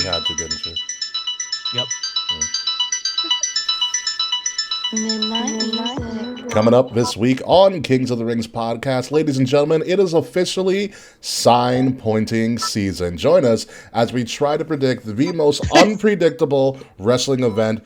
You had to, didn't you? Yep. Midnight. Coming up this week on Kings of the Rings podcast, ladies and gentlemen, it is officially sign pointing season. Join us as we try to predict the most unpredictable wrestling event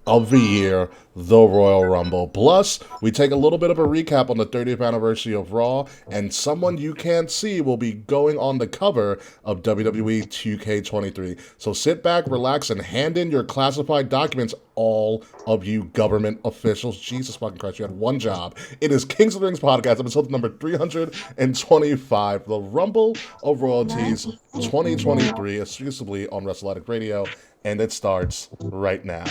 of the year, the Royal Rumble. Plus, we take a little bit of a recap on the 30th anniversary of Raw, and someone you can't see will be going on the cover of WWE 2K23. So sit back, relax, and hand in your classified documents, all of you government officials. Jesus fucking Christ, you had one job. It is Kings of the Rings podcast, episode number 325, the Rumble of Royalties 2023, exclusively on Wrestle Addict Radio, and it starts right now.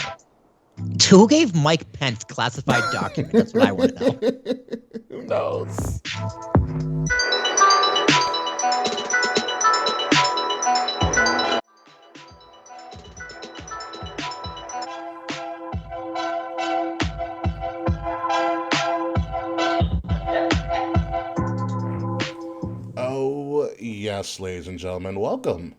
Who gave Mike Pence classified documents? That's what I want to know. Who knows? Oh, yes, ladies and gentlemen. Welcome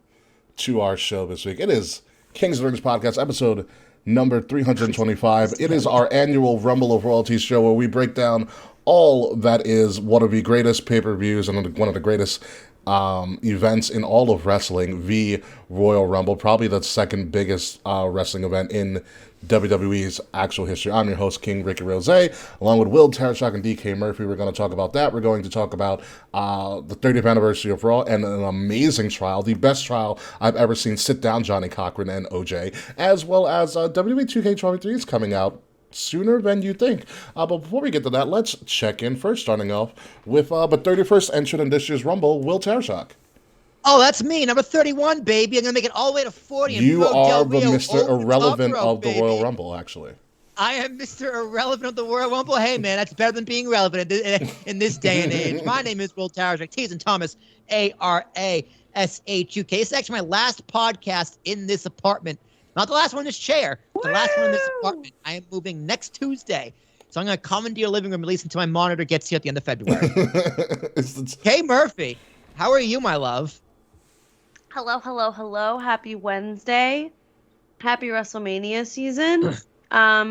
to our show this week. It is Kings of the Rings podcast, episode number 325. It is our annual Rumble of Royalties show where we break down all that is one of the greatest pay-per-views and one of the greatest events in all of wrestling, the Royal Rumble, probably the second biggest wrestling event in WWE's actual history. I'm your host, King Ricky Rose, along with Will Tarashak and DK Murphy. We're going to talk about that. We're going to talk about the 30th anniversary of Raw and an amazing trial, the best trial I've ever seen. Sit down, Johnny Cochran and OJ, as well as WWE 2K23 is coming out sooner than you think. But before we get to that, let's check in first, starting off with the 31st entrant in this year's Rumble, Will Tarashak. Oh, that's me, number 31, baby. I'm going to make it all the way to 40. You are the Rio Mr. Irrelevant of the baby. Royal Rumble, actually. I am Mr. Irrelevant of the Royal Rumble. Hey, man, that's better than being relevant in this day and age. My name is Will Tarashak, T as in Thomas, Arashuk. This is actually my last podcast in this apartment. Not the last one in this chair, the last one in this apartment. I am moving next Tuesday. So I'm going to come into your living room and listen until my monitor gets here at the end of February. Hey, Murphy, how are you, my love? Hello. Happy Wednesday. Happy WrestleMania season. I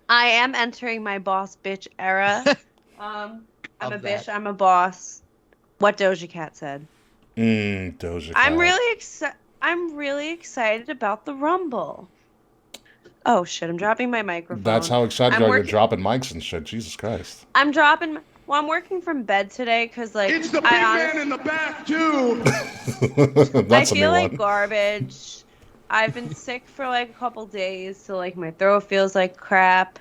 am entering my boss bitch era. I'm a bitch. I'm a boss. What Doja Cat said. Doja Cat. I'm really excited about the Rumble. Oh shit! I'm dropping my microphone. That's how excited you are. You're dropping mics and shit. Jesus Christ. I'm dropping. Well, I'm working from bed today because, like, it's the big man in the back too. That's I feel like garbage. I've been sick for like a couple days, so like my throat feels like crap,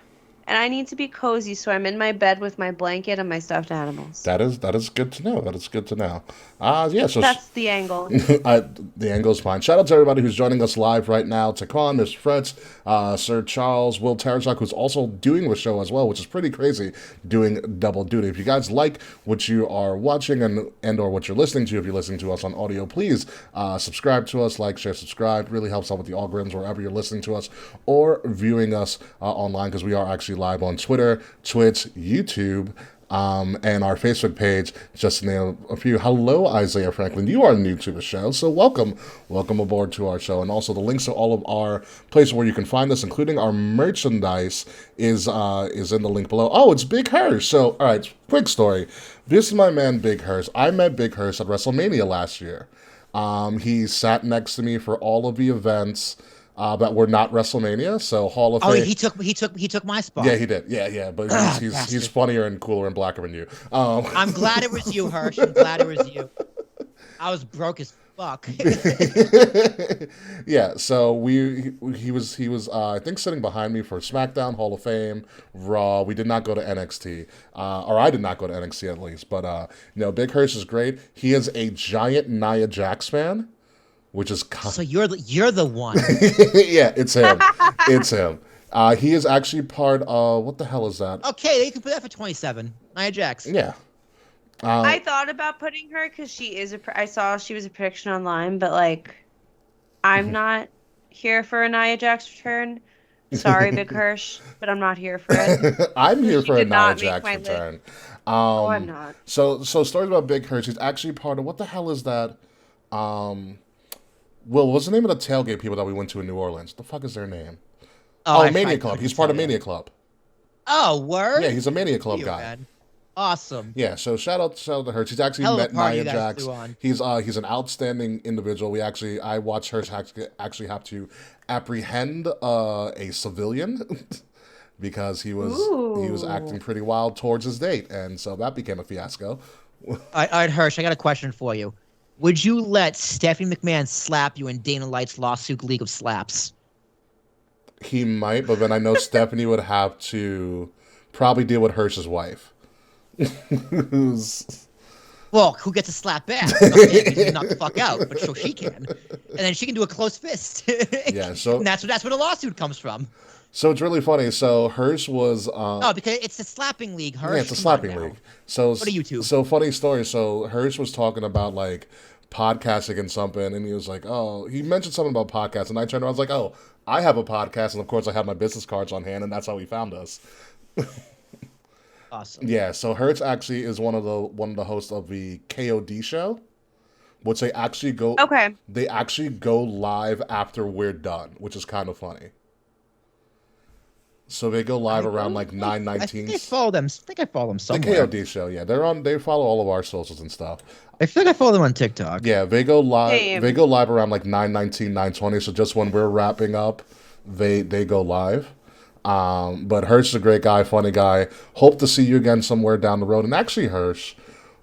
and I need to be cozy. So I'm in my bed with my blanket and my stuffed animals. That is good to know. That is good to know. Yeah. So that's the angle. The angle is fine. Shout out to everybody who's joining us live right now. Takon, Mr. Fretz, Sir Charles, Will Tarashak, who's also doing the show as well, which is pretty crazy, doing double duty. If you guys like what you are watching and or what you're listening to, if you're listening to us on audio, please subscribe to us, like, share, subscribe. Really helps out with the algorithms wherever you're listening to us or viewing us online, because we are actually live on Twitter, Twitch, YouTube, and our Facebook page, just to name a few. Hello, Isaiah Franklin. You are new to the show, so welcome aboard to our show. And also the links to all of our places where you can find us, including our merchandise, is in the link below. Oh, it's Big Hirsch. So, all right, quick story. This is my man, Big Hirsch. I met Big Hirsch at WrestleMania last year. He sat next to me for all of the events that were not WrestleMania, so Hall of Fame. Oh, he took my spot. Yeah, he did. Yeah. But he's funnier and cooler and blacker than you. I'm glad it was you, Hirsch. I'm glad it was you. I was broke as fuck. Yeah. So he was I think sitting behind me for SmackDown, Hall of Fame, Raw. We did not go to NXT, or I did not go to NXT at least. But Big Hirsch is great. He is a giant Nia Jax fan. Which is so you're the one. Yeah, it's him. It's him. He is actually part of what the hell is that? Okay, you can put that for 27. Nia Jax. Yeah. I thought about putting her because she is I saw she was a prediction online, but like, I'm not here for a Nia Jax return. Sorry, Big Hirsch, but I'm not here for it. I'm here for a Nia Jax return. I'm not. So stories about Big Hirsch. He's actually part of what the hell is that? Will, what's the name of the tailgate people that we went to in New Orleans? The fuck is their name? I Mania tried Club. to He's part of tell you. Mania Club. Oh, word? Yeah, he's a Mania Club You, guy. man. Awesome. Yeah, so shout out to Hertz. He's actually Hell of a met party Nia you guys Jax. threw on. He's an outstanding individual. I watched Hertz actually have to apprehend a civilian because he was acting pretty wild towards his date, and so that became a fiasco. All right, Hirsch, I got a question for you. Would you let Stephanie McMahon slap you in Dana Light's lawsuit League of Slaps? He might, but then I know Stephanie would have to probably deal with Hirsch's wife. Well, who gets a slap back? Knock the fuck out, but so she can, and then she can do a close fist. Yeah, so and that's where the lawsuit comes from. So it's really funny. So Hirsch was because it's the slapping league. Hirsch, yeah, it's a slapping league. So what are you two? So funny story. So Hirsch was talking about like podcasting and something, and he was like, "Oh," he mentioned something about podcasts, and I turned around, I was like, "Oh, I have a podcast," and of course I had my business cards on hand, and that's how he found us. Awesome. Yeah, so Hertz actually is one of the hosts of the KOD show, which they actually go live after we're done, which is kind of funny. So they go live around like 9:19. I think I follow them. Somewhere. The KOD show, yeah, they follow all of our socials and stuff. I feel like I follow them on TikTok. Yeah, they go live. Damn. They go live around like 9:19, 9:20. So just when we're wrapping up, they go live. But Hirsch is a great guy, funny guy. Hope to see you again somewhere down the road. And actually, Hirsch,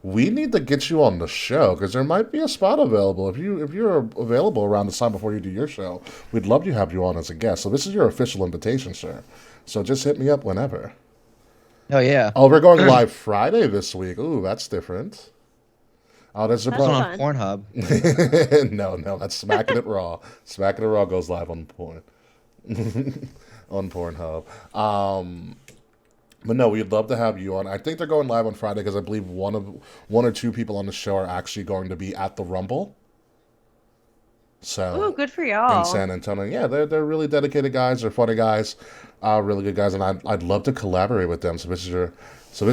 we need to get you on the show because there might be a spot available. If you're available around the time before you do your show, we'd love to have you on as a guest. So this is your official invitation, sir. So just hit me up whenever. Oh yeah. Oh, we're going live Friday this week. Ooh, that's different. Oh, there's a on Pornhub. No, that's Smacking It Raw. Smacking It Raw goes live on porn. On Pornhub. But no, we'd love to have you on. I think they're going live on Friday because I believe one or two people on the show are actually going to be at the Rumble. So, ooh, good for y'all. In San Antonio. Yeah, they're really dedicated guys. They're funny guys, really good guys, and I'd love to collaborate with them. So this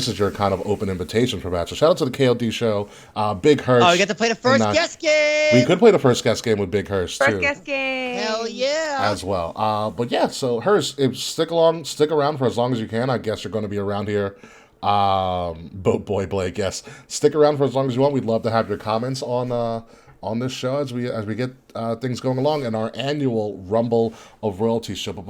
is your kind of open invitation for that. So shout out to the KLD show. Big Hirsch. Oh, you get to play the first guest game. We could play the first guest game with Big Hirsch too. First guest game. Hell yeah. As well. But yeah, so Hirsch, stick around for as long as you can. I guess you're going to be around here. Boy Blake, yes. Stick around for as long as you want. We'd love to have your comments on this show as we get things going along in our annual Rumble of Royalties show. But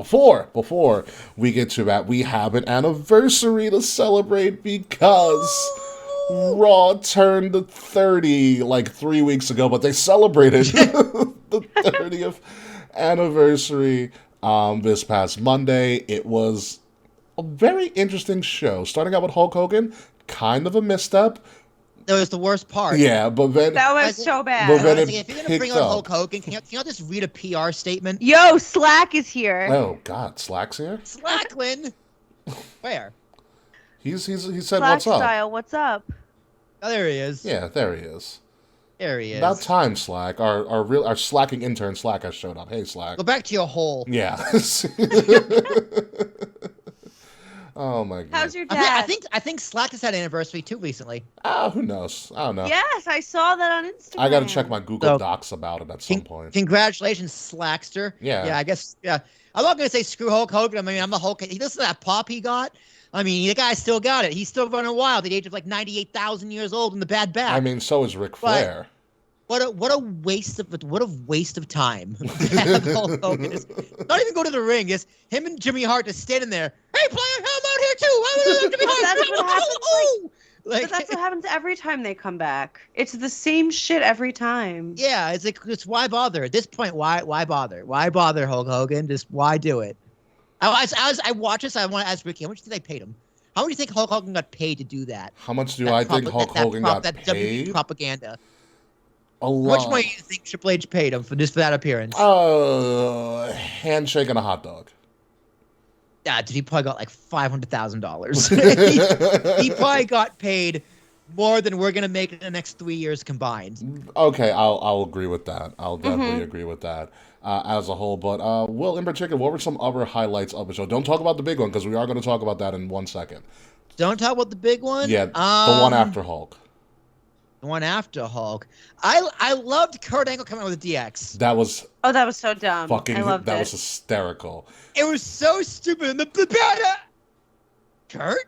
before we get to that, we have an anniversary to celebrate because Raw turned 30 like 3 weeks ago, but they celebrated the 30th anniversary this past Monday. It was a very interesting show. Starting out with Hulk Hogan, kind of a misstep. That was the worst part. Yeah, but then that was so bad. But then if you're gonna bring on Hulk Hogan, can you just read a PR statement? Yo, Slack is here. Oh God, Slack's here. Slacklin, where? He said, Slack "What's up?" Style, what's up? Oh, there he is. Yeah, there he is. There he is. About time, Slack. Our slacking intern Slack has showed up. Hey, Slack. Go back to your hole. Yeah. Oh my God. How's your dad? I think Slack has had an anniversary too recently. Who knows? I don't know. Yes, I saw that on Instagram. I got to check my Google Docs about it at some point. Congratulations, Slackster. Yeah. Yeah, I guess. Yeah, I'm not gonna say screw Hulk Hogan. I mean, I'm the Hulk. He listen to that pop he got. I mean, the guy still got it. He's still running wild at the age of like 98,000 years old in the bad back. I mean, so is Ric Flair. What a waste of time to have Hulk Hogan. Not even go to the ring. It's him and Jimmy Hart just standing there. Hey, player, I'm out here too. Jimmy Hart. That's what happens. But that's what happens every time they come back. It's the same shit every time. Yeah, it's why bother at this point? Why bother? Why bother Hulk Hogan? Just why do it? I watch this. I want to ask Ricky, how much do they pay him? How much do you think Hulk Hogan got paid to do that? How much do I think Hulk Hogan got that paid? WWE propaganda. A lot. How much money do you think Triple H paid him for that appearance? Handshake and a hot dog. Yeah, dude, he probably got like $500,000. He probably got paid more than we're gonna make in the next 3 years combined. Okay, I'll agree with that. I'll definitely agree with that as a whole. But Will, in particular, what were some other highlights of the show? Don't talk about the big one because we are going to talk about that in 1 second. Don't talk about the big one. Yeah, the one after Hulk. The one after Hulk. I loved Kurt Angle coming out with a DX. That was that was so dumb. fucking. I loved that it. was hysterical. It was so stupid. And the Kurt?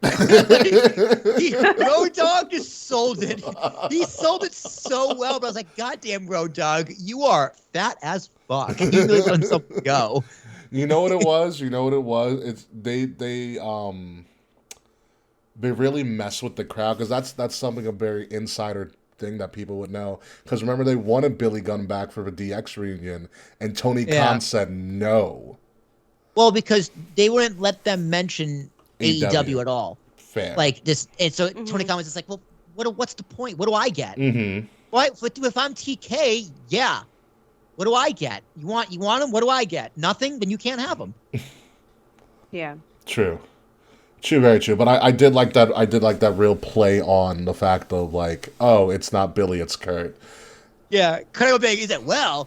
Road Dogg just sold it. He sold it so well, but I was like, goddamn Road Dogg, you are fat as fuck. He really let himself go. You know what it was? It's they really mess with the crowd because that's something a very insider thing that people would know. Because remember, they wanted Billy Gunn back for the DX reunion, and Tony Khan said no. Well, because they wouldn't let them mention AEW at all. Fair. Like this, and so Tony Khan was just like, "Well, what's the point? What do I get? Mm-hmm. What if I'm TK? Yeah, what do I get? You want him? What do I get? Nothing? Then you can't have him." Yeah. True, very true. But I did like that. I did like that real play on the fact of like, oh, it's not Billy, it's Kurt. Yeah, Kurt Angle being, he said, "Well,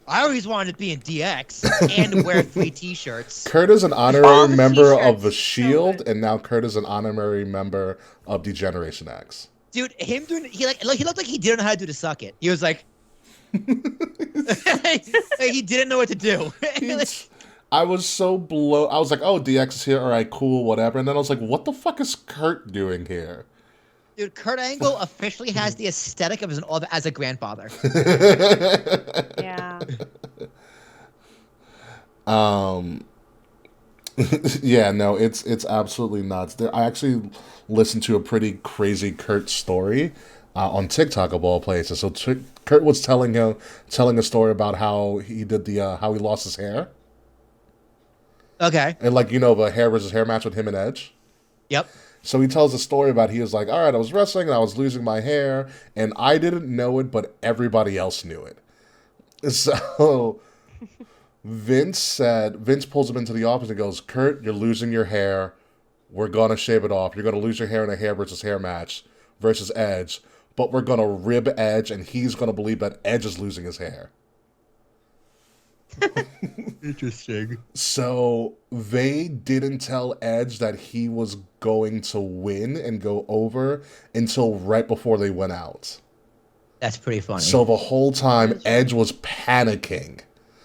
I always wanted to be in DX and wear 3 T-shirts." Kurt is an honorary member of the So Shield, good. and now Kurt is an honorary member of Degeneration X. Dude, him doing he looked like he didn't know how to do the suck it. He was like, like he didn't know what to do. I was so blown. I was like, oh, DX is here. All right, cool, whatever. And then I was like, what the fuck is Kurt doing here? Dude, Kurt Angle officially has the aesthetic of as a grandfather. Yeah. Yeah, no, it's absolutely nuts. I actually listened to a pretty crazy Kurt story on TikTok of all places. So Kurt was telling a story about how he did how he lost his hair. Okay. And like, you know, the hair versus hair match with him and Edge. Yep. So he tells a story about he was like, all right, I was wrestling and I was losing my hair and I didn't know it, but everybody else knew it. So Vince pulls him into the office and goes, Kurt, you're losing your hair. We're going to shave it off. You're going to lose your hair in a hair versus hair match versus Edge, but we're going to rib Edge and he's going to believe that Edge is losing his hair. Interesting. So they didn't tell Edge that he was going to win and go over until right before they went out. That's pretty funny. So the whole time, Edge was panicking.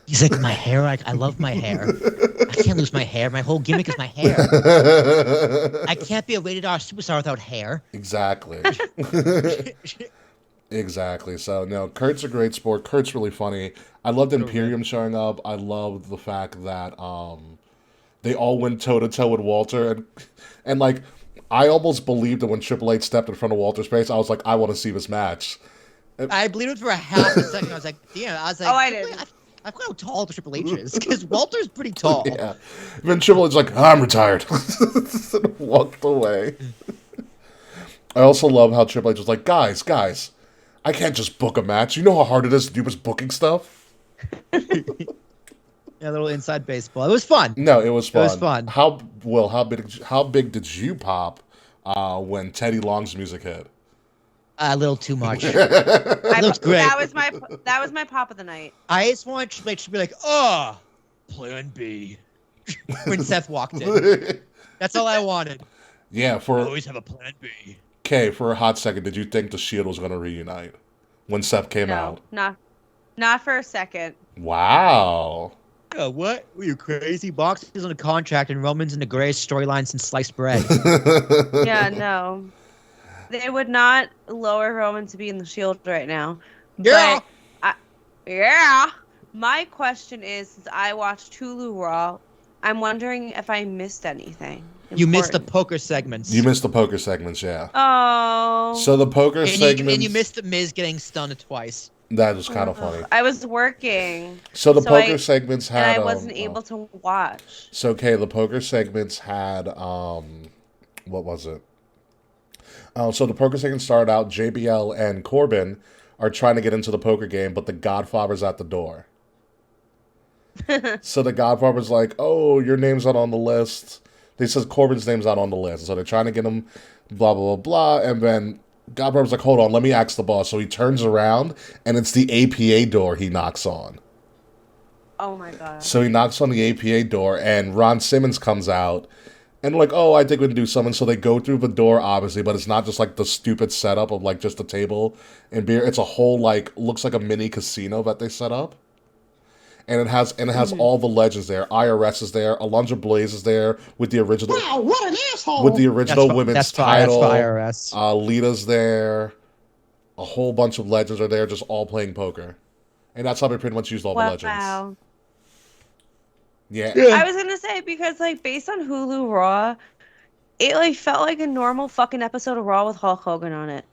He's like, my hair, I love my hair. I can't lose my hair. My whole gimmick is my hair. I can't be a rated R superstar without hair. Exactly. Exactly. So, no, Kurt's a great sport. Kurt's really funny. I loved Imperium showing up. I loved the fact that they all went toe-to-toe with Walter. And like, I almost believed that when Triple H stepped in front of Walter's face, I was like, I want to see this match. I believed it for a half a second. I was like, damn. I was like, I did. I forgot how tall Triple H is, because Walter's pretty tall. Yeah. Then Triple H's like, I'm retired. And walked away. I also love how Triple H was like, guys, I can't just book a match. You know how hard it is to do this booking stuff? Yeah, a little inside baseball. It was fun. No, it was fun. It was fun. How big did you pop when Teddy Long's music hit? A little too much. It looked great. That was my pop of the night. I just wanted Triple H to be like, oh, Plan B. When Seth walked in. That's all I wanted. Yeah, I always have a Plan B. Okay, for a hot second, did you think the Shield was going to reunite when Seth came out? Not for a second. Wow. What? Were you crazy? Boxing's on a contract and Roman's in the greatest storyline since sliced bread. Yeah, no. They would not lower Roman to be in the Shield right now. Yeah. But my question is, since I watched Hulu Raw, I'm wondering if I missed anything. You missed the important. poker segments. You missed the poker segments, yeah. Oh. So the poker segments... And you missed the Miz getting stunned twice. That was kind of funny. I was working. So the poker segments had... And I wasn't able to watch. So, okay, the poker segments had... what was it? So the poker segment started out, JBL and Corbin are trying to get into the poker game, but the Godfather's at the door. So the Godfather's like, oh, your name's not on the list. They says Corbin's name's not on the list. So they're trying to get him, blah, blah, blah, blah. And then Godfather's like, hold on, let me ask the boss. So he turns around, and it's the APA door he knocks on. Oh, my God. So he knocks on the APA door, and Ron Simmons comes out, And like, oh, I think we can do something. So they go through the door, obviously, but it's not just like the stupid setup of like just a table and beer. It's a whole like looks like a mini casino that they set up. And it has all the legends there. IRS is there. Alundra Blaze is there with the original. Wow, what an asshole! With the original women's title. That's IRS. Lita's there. A whole bunch of legends are there, just all playing poker. And that's how they pretty much used all the legends. Wow. Yeah. I was gonna say, because like based on Hulu Raw, it like felt like a normal fucking episode of Raw with Hulk Hogan on it.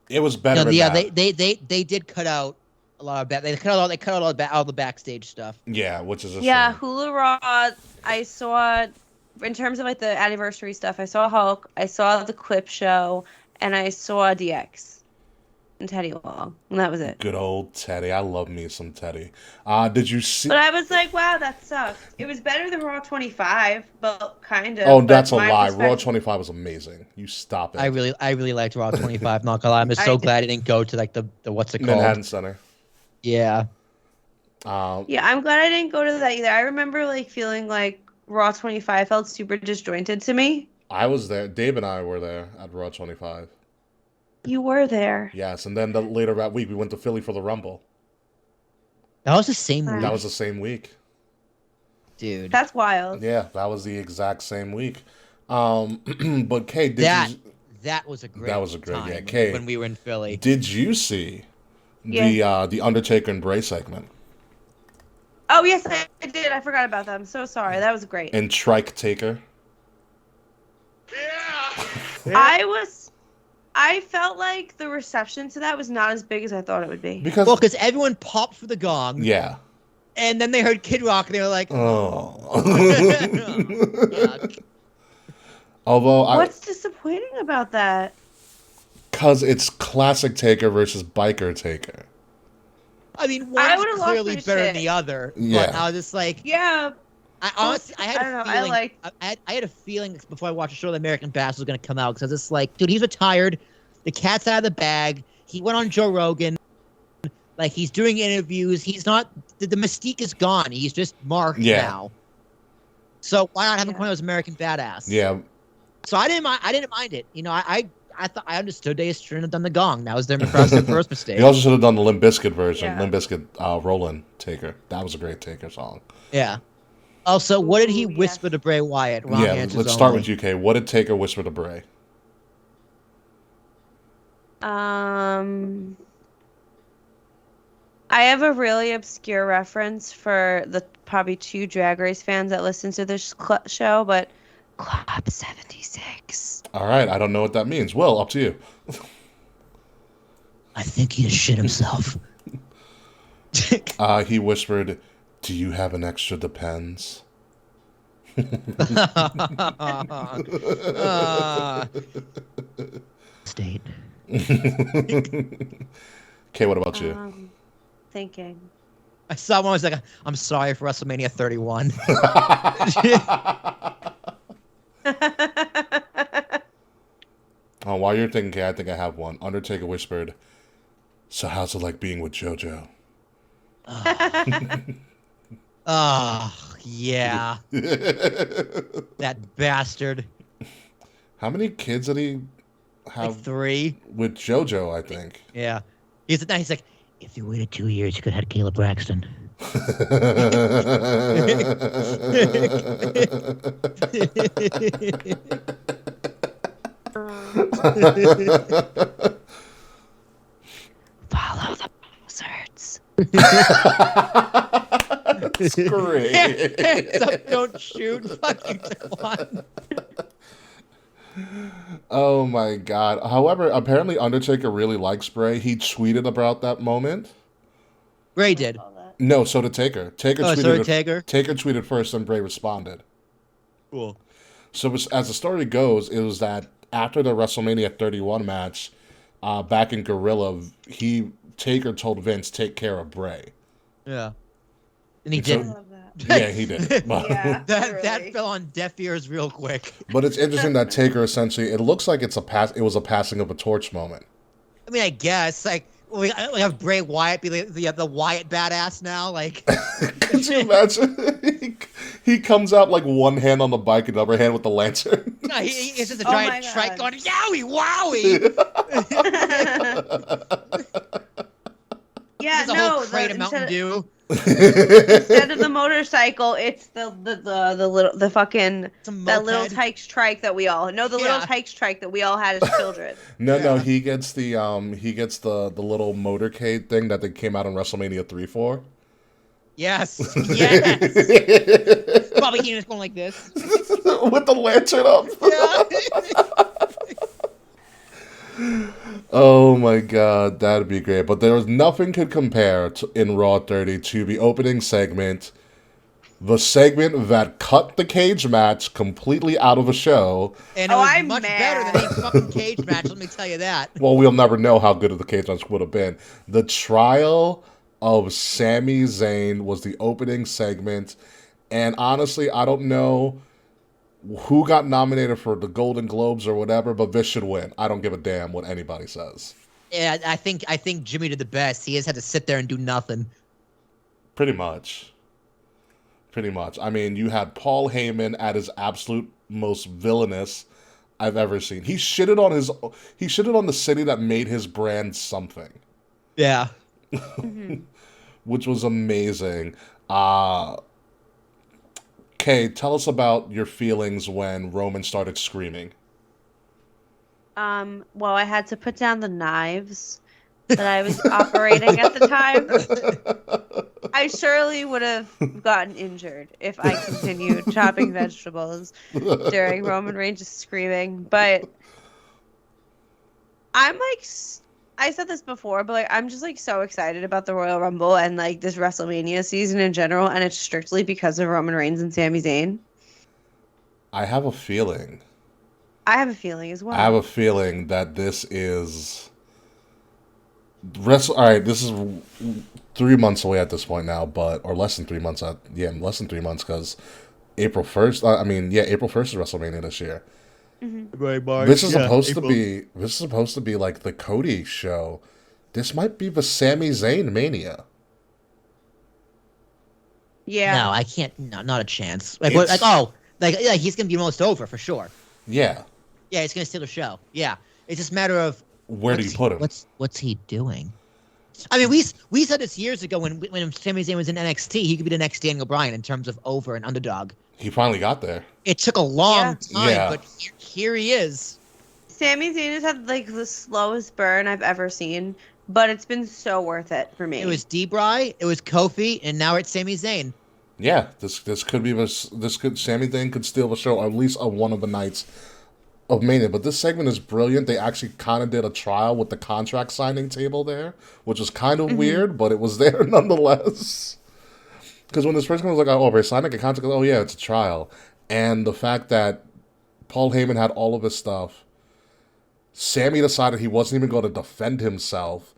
It was better than that. They did cut out a lot of they cut out all the backstage stuff. Yeah, which is a Yeah, shame. Hulu Raw. I saw, in terms of like the anniversary stuff, I saw Hulk, I saw the clip show, and I saw DX and Teddy Long, and that was it. Good old Teddy. I love me some Teddy. Did you see? But I was like, wow, that sucked. It was better than Raw 25, but kind of. Oh, but that's a my lie. Raw perspective- 25 was amazing. You stop it. I really liked Raw 25. Not gonna lie, I'm just so glad it didn't go to like the what's it called? Manhattan Center. Yeah. Yeah, I'm glad I didn't go to that either. I remember like feeling like Raw 25 felt super disjointed to me. I was there. Dave and I were there at Raw 25. You were there. Yes, and then later that week we went to Philly for the Rumble. That was the same week, That was the same week. dude. That's wild. Yeah, that was the exact same week. But Kay, did you? That was a great. That was a great. time Yeah, Kay. when we were in Philly. Did you see Yeah. the Undertaker and Bray segment Oh yes, I did. I forgot about that. I'm so sorry. That was great. and Trike Taker? I felt like the reception to that was not as big as I thought it would be. Because everyone popped for the gong. yeah. And then they heard Kid Rock, and they were like, Oh. Yuck. Although What's disappointing about that? because it's classic Taker versus biker Taker. I mean, I one's would've loved clearly this better shit. than the other. Yeah. But I was just like, Yeah. I honestly, I had I don't know, a I feeling. like- I had a feeling before I watched the show that American Bass was going to come out, because I was just like, dude, he's retired. The cat's out of the bag. He went on Joe Rogan. Like, he's doing interviews. He's not. The mystique is gone. He's just Mark now. So why not have him come out as American Badass? Yeah. So I didn't mind it. You know, I thought I understood they shouldn't have done the gong. That was their first mistake. He also should have done the Limp Bizkit version. Yeah. Limp Bizkit Rollin' Taker. That was a great Taker song. Yeah. Also, what did he Ooh, yes. whisper to Bray Wyatt? Wrong Yeah, answers let's start only. with UK. What did Taker whisper to Bray? I have a really obscure reference for the probably 2 Drag Race fans that listen to this show, but Club 76. All right, I don't know what that means. Will, up to you. I think he just shit himself. He whispered, "Do you have an extra Depends?" State. Okay, what about you? Thinking. I saw one. I was like, I'm sorry for WrestleMania 31. Oh, while you're thinking, Kay, I think I have one. Undertaker whispered, "So how's it like being with JoJo?" Oh, yeah. That bastard. How many kids did he have Like 3. with JoJo? I think. Yeah. He's like, if you waited 2 years, you could have had Caleb Braxton. Follow the buzzards. That's great. Hands up, don't shoot. Fucking one. Oh my god. However, apparently Undertaker really likes Bray. He tweeted about that moment. Bray did. No, so did Taker. Taker Oh, tweeted so did Taker? Taker tweeted first, and Bray responded. Cool. So as the story goes, it was that after the WrestleMania 31 match, back in Gorilla, Taker told Vince, "Take care of Bray." Yeah. And he And so- didn't. Love that. Yeah, he did. Yeah, That really. fell on deaf ears real quick. But it's interesting that Taker essentially, it looks like it was a passing of a torch moment. I mean, I guess like we have Bray Wyatt be the Wyatt badass now. Like, Could you imagine? He comes out like one hand on the bike and the other hand with the lantern. No, it's just a Oh giant my trike God. going, yowie, wowie! Yeah, There's a no. whole crate of Mountain Dew. Instead of the motorcycle, it's the fucking It's a that little moped. Tykes trike that we all little Yeah. Tykes trike that we all had as children. No, Yeah. he gets the little motorcade thing that they came out in WrestleMania 3 for. Yes. Yes. Probably he was going like this. With the lantern up. Yeah. Oh my god, that'd be great. But there was nothing could compare in Raw 30 to the opening segment, the segment that cut the cage match completely out of the show. And it was I'm much mad. better than any fucking cage match, let me tell you that. Well, we'll never know how good of the cage match would have been. The trial of Sami Zayn was the opening segment, and honestly, I don't know who got nominated for the Golden Globes or whatever, but this should win. I don't give a damn what anybody says. Yeah, I think Jimmy did the best. He just had to sit there and do nothing. Pretty much. I mean, you had Paul Heyman at his absolute most villainous I've ever seen. He shitted on the city that made his brand something, Yeah. which was amazing. Kay, tell us about your feelings when Roman started screaming. Well, I had to put down the knives that I was operating at the time. I surely would have gotten injured if I continued chopping vegetables during Roman Reigns' screaming. But I'm like, I said this before, but like I'm just like so excited about the Royal Rumble and like this WrestleMania season in general, and it's strictly because of Roman Reigns and Sami Zayn. I have a feeling. I have a feeling as well. I have a feeling that this is Alright, this is 3 months away at this point now, or less than 3 months. Less than 3 months because April 1st. April 1st is WrestleMania this year. Mm-hmm. This is supposed to be like the Cody show. This might be the Sami Zayn Mania. Yeah. No, I can't. No, not a chance. Like he's gonna be almost over for sure. Yeah. Yeah, he's gonna steal the show. Yeah, it's just a matter of where do you put him? What's he doing? I mean, we said this years ago when Sami Zayn was in NXT, he could be the next Daniel Bryan in terms of over and underdog. He finally got there. It took a long time, but here he is. Sami Zayn has had like the slowest burn I've ever seen, but it's been so worth it for me. It was Debray, it was Kofi, and now it's Sami Zayn. Yeah, this could be Sami Zayn could steal the show, or at least on one of the nights of Mania. But this segment is brilliant. They actually kind of did a trial with the contract signing table there, which was kind of weird, but it was there nonetheless. Because when this first one was like, oh, we're signing a contract, oh yeah, it's a trial. And the fact that Paul Heyman had all of his stuff, Sami decided he wasn't even going to defend himself.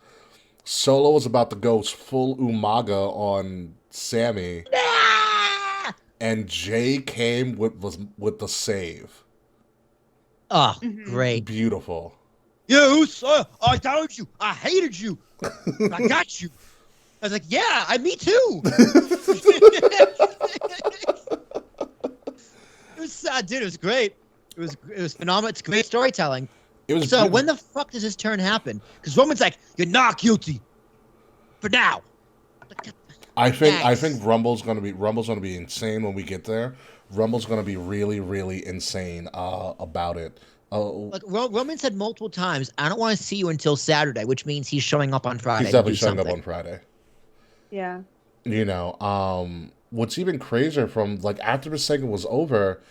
Solo was about to go full Umaga on Sami. And Jay came with the save. Oh, great. Beautiful. You, sir, I doubted you. I hated you. I got you. I was like, yeah, me too. Dude, it was great. It was phenomenal. It's great storytelling. When the fuck does this turn happen? Because Roman's like, you're not guilty. For now. I think Rumble's gonna be insane when we get there. Rumble's gonna be really, really insane about it. Like Roman said multiple times, I don't want to see you until Saturday, which means he's showing up on Friday. He's definitely showing up on Friday. Yeah. You know, what's even crazier from like after the segment was over,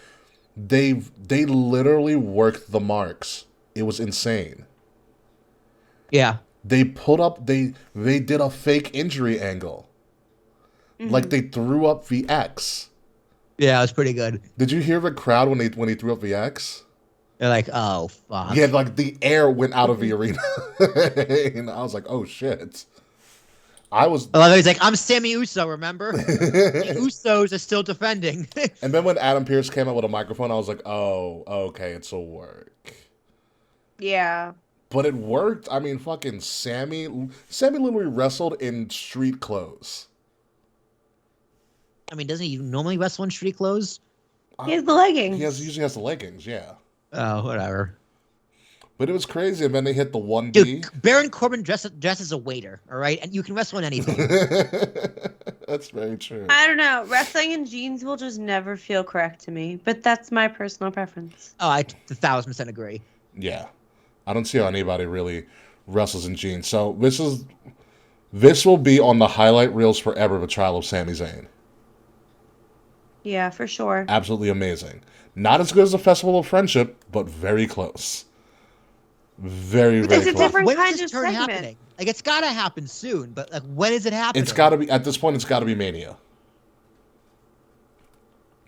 they literally worked the marks. It was insane. Yeah. They did a fake injury angle. Like they threw up the X. Yeah, it was pretty good. Did you hear the crowd when he threw up the X? They're like, oh fuck. Yeah, like the air went out of the arena. And I was like, oh shit. He's like, I'm Sammy Uso, remember? The Usos are still defending. And then when Adam Pearce came out with a microphone, I was like, oh, okay, it'll work. Yeah. But it worked. I mean, fucking Sammy literally wrestled in street clothes. I mean, doesn't he normally wrestle in street clothes? He has the leggings. He usually has the leggings, yeah. Oh, whatever. But it was crazy, and then they hit the 1D. Dude, Baron Corbin dressed as a waiter, all right? And you can wrestle in anything. That's very true. I don't know. Wrestling in jeans will just never feel correct to me, but that's my personal preference. Oh, I 1,000% agree. Yeah. I don't see how anybody really wrestles in jeans. So this will be on the highlight reels forever, the trial of Sami Zayn. Yeah, for sure. Absolutely amazing. Not as good as the Festival of Friendship, but very close. Very, very It's a close. different When kind is this of turn segment. happening? Like, it's got to happen soon, but like, when is it happening? It's got to be, at this point, it's got to be Mania.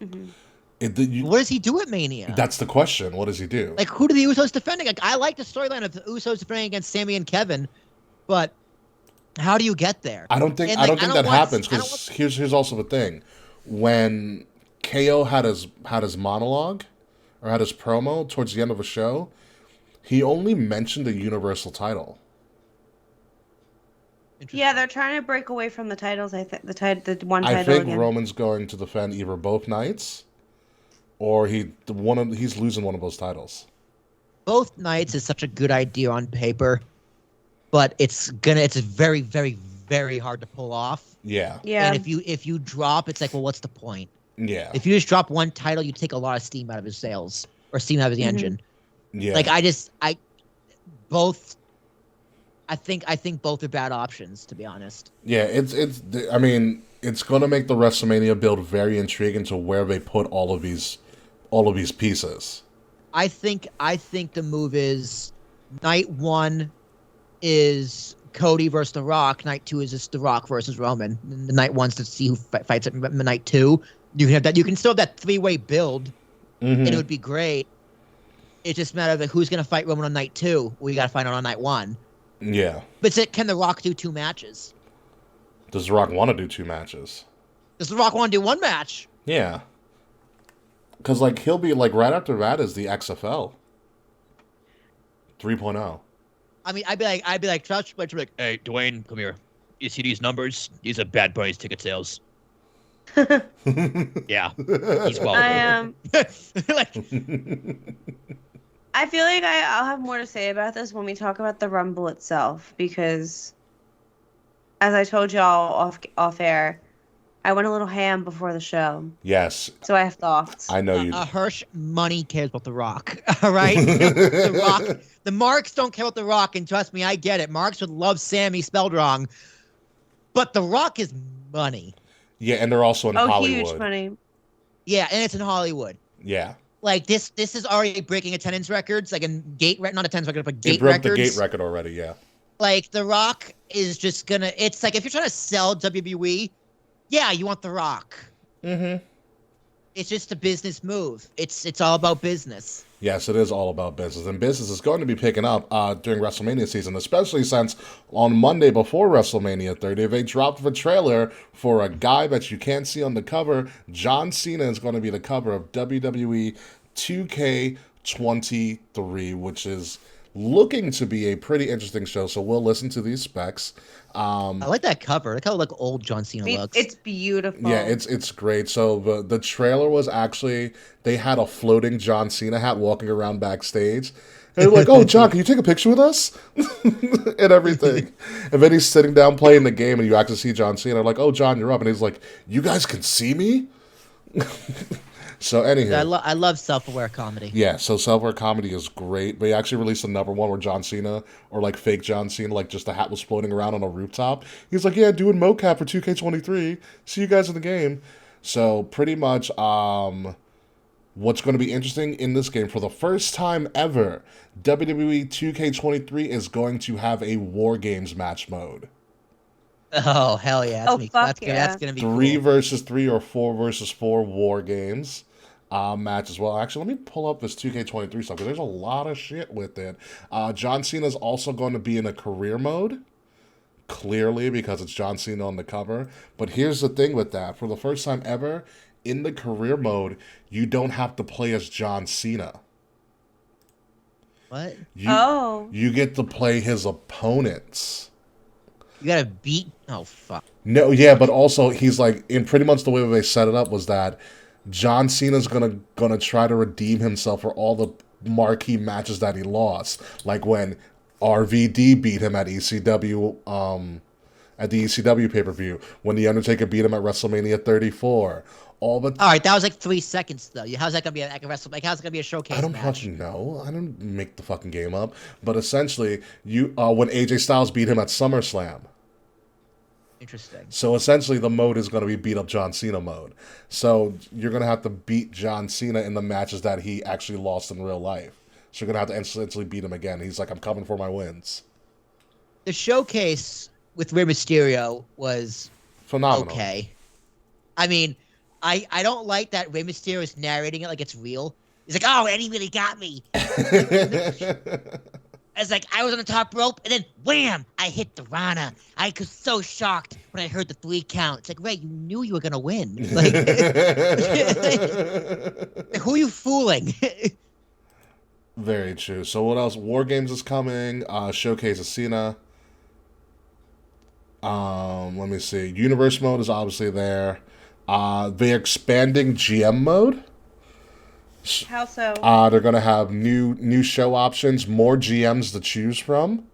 Mm-hmm. What does he do at Mania? That's the question. What does he do? Like, who do the Usos defending? Like, I like the storyline of the Usos defending against Sami and Kevin, but how do you get there? I don't think And, I don't like, think I that don't want- happens I don't because here's also the thing. When KO had his monologue or had his promo towards the end of a show, he only mentioned the Universal title. Yeah, they're trying to break away from the titles. I think the one title I think again. Roman's going to defend either both nights, or he's losing one of those titles. Both nights is such a good idea on paper, but it's very, very, very hard to pull off. Yeah. Yeah. And if you drop, it's like, well, what's the point? Yeah. If you just drop one title, you take a lot of steam out of his sails or steam out of his engine. Yeah. Like I think both are bad options, to be honest. Yeah, I mean, it's going to make the WrestleMania build very intriguing to where they put all of these pieces. I think the move is night 1 is Cody versus The Rock. Night 2 is just The Rock versus Roman. And the night 1's to see who fights at night 2. You can have that. You can still have that 3-way build, and it would be great. It's just a matter of like, who's going to fight Roman on night 2. We got to find out on night 1. Yeah. But can The Rock do 2 matches? Does The Rock want to do 2 matches? Does The Rock want to do 1 match? Yeah. Because, like, he'll be, like, right after that is the XFL 3.0. I mean, I'd be like, Triple H would be like, hey, Dwayne, come here. You see these numbers? These are Bad Bunny's ticket sales. Yeah, he's welcome. I I feel like I'll have more to say about this when we talk about the Rumble itself, because as I told y'all off air, I went a little ham before the show. Yes. So I have thoughts. I know you. Hirsch money cares about The Rock. All right? The Rock. The Marks don't care about The Rock, and trust me, I get it. Marks would love Sammy spelled wrong. But The Rock is money. Yeah, and they're also in Hollywood. Huge money. Yeah, and it's in Hollywood. Yeah. Like this is already breaking attendance records, like in not attendance records, but gate It broke records. the gate record already, yeah. Like The Rock is just gonna. It's like if you're trying to sell WWE, yeah, you want The Rock. Mm-hmm. It's just a business move. It's all about business. Yes, it is all about business. And business is going to be picking up during WrestleMania season, especially since on Monday before WrestleMania 30, they dropped the trailer for a guy that you can't see on the cover. John Cena is going to be the cover of WWE 2K23, which is looking to be a pretty interesting show. So we'll listen to these specs. I like that cover. Look how like old John Cena looks. It's beautiful. Yeah, it's great. So the trailer was actually, they had a floating John Cena hat walking around backstage. And they're like, oh, John, can you take a picture with us? And everything. And then he's sitting down playing the game, and you actually see John Cena. I'm like, oh, John, you're up. And he's like, you guys can see me? So anywho. I love self-aware comedy. Yeah, so self-aware comedy is great. They actually released another one where John Cena, or like fake John Cena, like just the hat was floating around on a rooftop. He's like, yeah, doing mocap for 2K23. See you guys in the game. So pretty much what's going to be interesting in this game, for the first time ever, WWE 2K23 is going to have a War Games match mode. Oh, hell yeah. That's gonna be 3 cool. versus 3 or 4 versus 4 War Games. Match as well. Actually, let me pull up this 2K23 stuff, because there's a lot of shit with it. John Cena is also going to be in a career mode, clearly, because it's John Cena on the cover. But here's the thing with that. For the first time ever, in the career mode, you don't have to play as John Cena. What? You get to play his opponents. You gotta beat. Oh fuck. No, yeah, but also he's like in pretty much the way they set it up was that John Cena's gonna try to redeem himself for all the marquee matches that he lost, like when RVD beat him at ECW, at the ECW pay per view, when the Undertaker beat him at WrestleMania 34. All right, that was like 3 seconds though. How's that gonna be like a wrestle? Like how's it gonna be a showcase? I don't match? fucking know. I don't make the fucking game up. But essentially, when AJ Styles beat him at SummerSlam. Interesting. So essentially, the mode is going to be beat up John Cena mode. So you're going to have to beat John Cena in the matches that he actually lost in real life. So you're going to have to essentially beat him again. He's like, I'm coming for my wins. The showcase with Rey Mysterio was phenomenal. Okay. I mean, I don't like that Rey Mysterio is narrating it like it's real. He's like, oh, Eddie really got me. It's like, I was on the top rope, and then, wham, I hit the Rana. I was so shocked when I heard the 3 count. It's like, Ray, you knew you were going to win. Like, who are you fooling? Very true. So what else? War Games is coming. Showcase of Cena. Let me see. Universe mode is obviously there. They're expanding GM mode. How so? They're gonna have new show options, more GMs to choose from.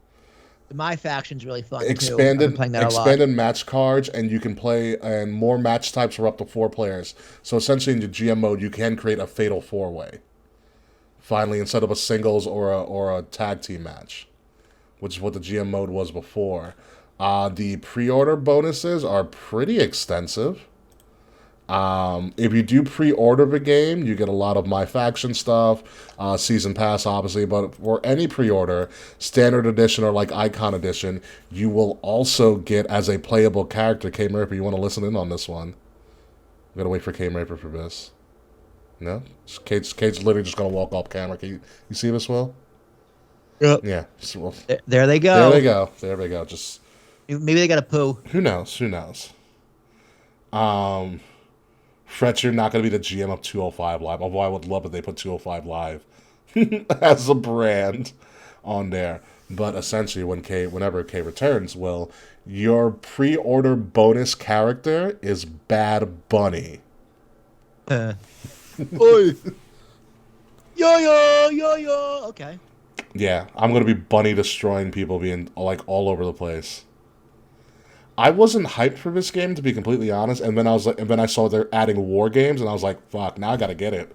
My faction's really fun expanded too. Expanded match cards, and you can play and more match types for up to 4 players. So essentially, in your GM mode, you can create a fatal 4-way. Finally, instead of a singles or a tag team match, which is what the GM mode was before. The pre-order bonuses are pretty extensive. If you do pre-order the game, you get a lot of My Faction stuff, Season Pass, obviously, but for any pre-order, Standard Edition or like Icon Edition, you will also get as a playable character, K. Murphy. You want to listen in on this one? I'm gonna wait for K. Murphy for this. No? Kate's literally just gonna walk off camera. You see this, Will? Yep. Yeah. There they go. There they go. There they go. Just maybe they got a poo. Who knows? Fretch, you're not going to be the GM of 205 Live, although I would love if they put 205 Live as a brand on there. But essentially, whenever K returns, Will, your pre-order bonus character is Bad Bunny. Oi. Yo. Okay. Yeah, I'm going to be Bunny destroying people, being like all over the place. I wasn't hyped for this game, to be completely honest, and then I saw they're adding War Games, and I was like, "Fuck! Now I gotta get it."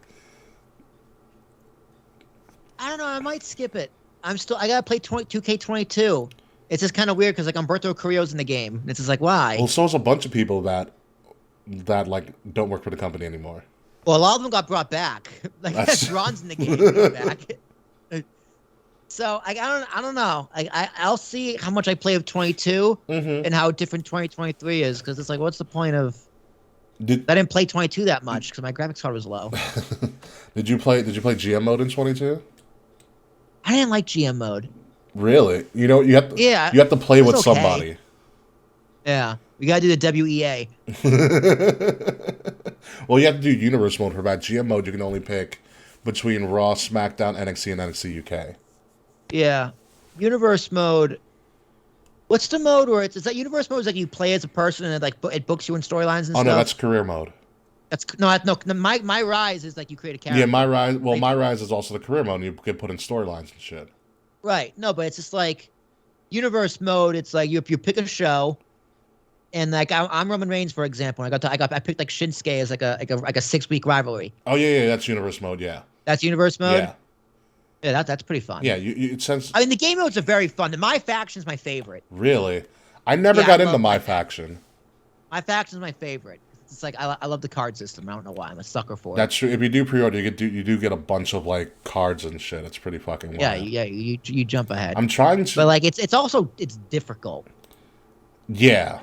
I don't know. I might skip it. I gotta play 2K22. It's just kind of weird because like Humberto Carrillo's in the game. It's just like, why? Well, so is a bunch of people that like don't work for the company anymore. Well, a lot of them got brought back. Like Ron's in the game, back. So I don't know. I'll see how much I play of 22 and how different 2023 is, because it's like, what's the point of? I didn't play 22 that much because my graphics card was low. Did you play GM mode in 22? I didn't like GM mode. Really? You have to play with somebody. Yeah, we gotta do the WEA. Well, you have to do universe mode for that. GM mode you can only pick between Raw, SmackDown, NXT, and NXT UK. Yeah, universe mode. What's the mode where is that universe mode? Is like you play as a person and it books you in storylines and stuff. Oh no, that's career mode. That's no. My Rise is like you create a character. Yeah, My Rise. Well, My Rise is also the career mode. And you get put in storylines and shit. Right. No, but it's just like universe mode. It's like you pick a show, and like I'm Roman Reigns, for example. I picked like Shinsuke as like a 6-week rivalry. Oh yeah, that's universe mode. Yeah. That's universe mode. Yeah. Yeah, that's pretty fun. Yeah, it sounds. I mean, the game modes are very fun. My Faction's my favorite. Really, I never got into My Faction. My Faction's my favorite. It's like I love the card system. I don't know why. I'm a sucker for it. That's true. If you do pre-order, you do get a bunch of like cards and shit. It's pretty fucking wild. Yeah. You jump ahead. I'm trying to, but like it's also difficult. Yeah,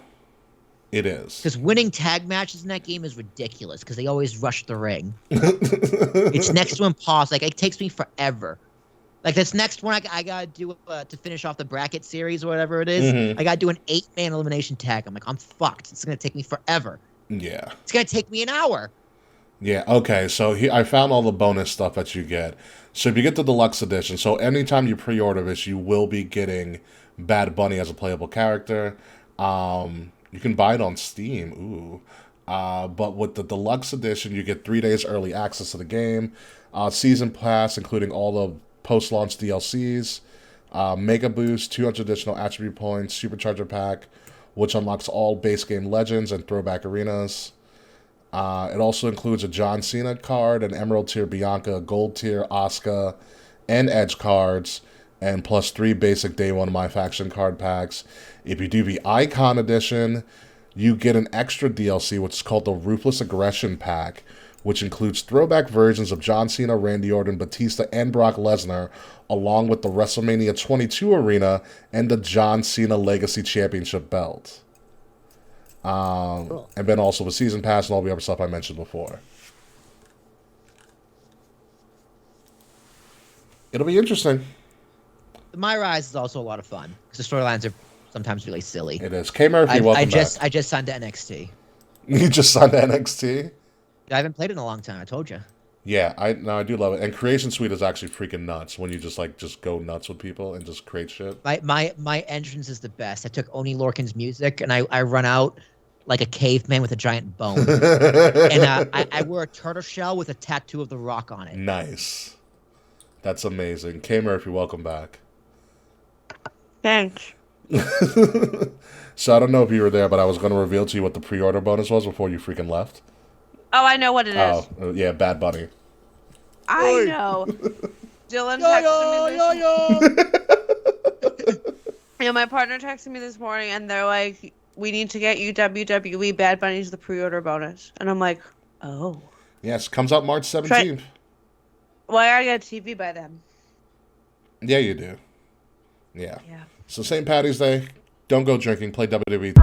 it is. Because winning tag matches in that game is ridiculous. Because they always rush the ring. It's next to impossible. Like it takes me forever. Like this next one, I gotta do to finish off the bracket series or whatever it is. I gotta do an 8-man elimination tag. I'm like, I'm fucked. It's gonna take me forever. Yeah. It's gonna take me an hour. Yeah. Okay. So I found all the bonus stuff that you get. So if you get the deluxe edition, so anytime you pre-order this, you will be getting Bad Bunny as a playable character. You can buy it on Steam. Ooh. But with the deluxe edition, you get 3 days early access to the game, season pass, including all the post-launch DLCs, Mega Boost, 200 additional attribute points, Supercharger Pack, which unlocks all base game legends and throwback arenas. It also includes a John Cena card, an Emerald tier Bianca, Gold tier Asuka, and Edge cards, and plus 3 basic Day 1 My Faction card packs. If you do the Icon Edition, you get an extra DLC, which is called the Ruthless Aggression Pack, which includes throwback versions of John Cena, Randy Orton, Batista, and Brock Lesnar, along with the WrestleMania 22 arena and the John Cena Legacy Championship belt. Cool. And then also the Season Pass and all the other stuff I mentioned before. It'll be interesting. My Rise is also a lot of fun because the storylines are sometimes really silly. It is. K Murphy, welcome back. I just signed to NXT. You just signed to NXT? I haven't played it in a long time. I told you. Yeah, I do love it. And Creation Suite is actually freaking nuts when you just go nuts with people and just create shit. My entrance is the best. I took Oni Lorcan's music and I run out like a caveman with a giant bone. And I wear a turtle shell with a tattoo of The Rock on it. Nice. That's amazing. K Murphy, welcome back. Thanks. So I don't know if you were there, but I was going to reveal to you what the pre-order bonus was before you freaking left. Oh, I know what it is. Oh, yeah, Bad Bunny. I know. Dylan texted me this. Yeah, my partner texted me this morning, and they're like, "We need to get you WWE Bad Bunny's the pre-order bonus," and I'm like, "Oh." Yes, comes out March 17th. Well, I gotta get a TV by then. Yeah, you do. Yeah. Yeah. So St. Patty's Day, don't go drinking, play WWE.